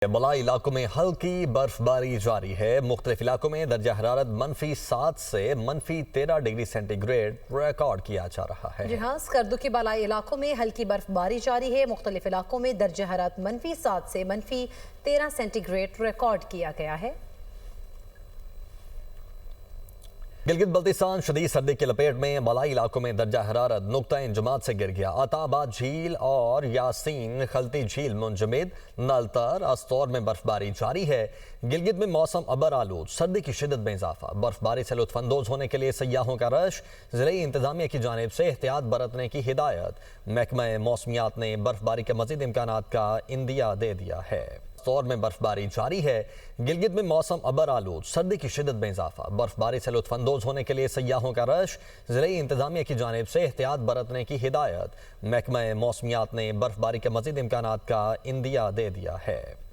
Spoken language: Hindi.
बलाई इलाकों में हल्की बर्फबारी जारी है। मुख्तलिफ इलाकों में दर्जा हरारत -7 से -13 डिग्री सेंटीग्रेड रिकॉर्ड किया जा रहा है। जी हाँ, स्कर्दू के बलाई इलाकों में हल्की बर्फबारी जारी है। मुख्तलिफ इलाकों में दर्जा हरारत -7 से -13 सेंटीग्रेड रिकॉर्ड किया गया है। गिलगित बल्तिस्तान शदीद सर्दी की लपेट में। बलाई इलाकों में दर्जा हरारत नुक्ता इंजमात से गिर गया। अताबाद झील और यासीन खलती झील मुंजमद, नलतर अस्तौर में बर्फबारी जारी है। गिलगित में मौसम अबर आलूद, सर्दी की शिदत में इजाफा। बर्फबारी से लुत्फानंदोज होने के लिए सयाहों का रश। ज़िले इंतजामिया की जानिब से एहतियात बरतने की हिदायत। महकमा मौसमियात ने बर्फबारी के मजीद इम्कानात का इंदिया दे दिया है। तौर में बर्फबारी जारी है। गिलगित में मौसम अबर आलूद, सर्दी की शिदत में इजाफा। बर्फबारी से लुत्फानंदोज होने के लिए सयाहों का रश। ज़िले इंतजामिया की जानिब से एहतियात बरतने की हिदायत। महकमा मौसमियात ने बर्फबारी के मजीद इम्कानात का इंदिया दे दिया है।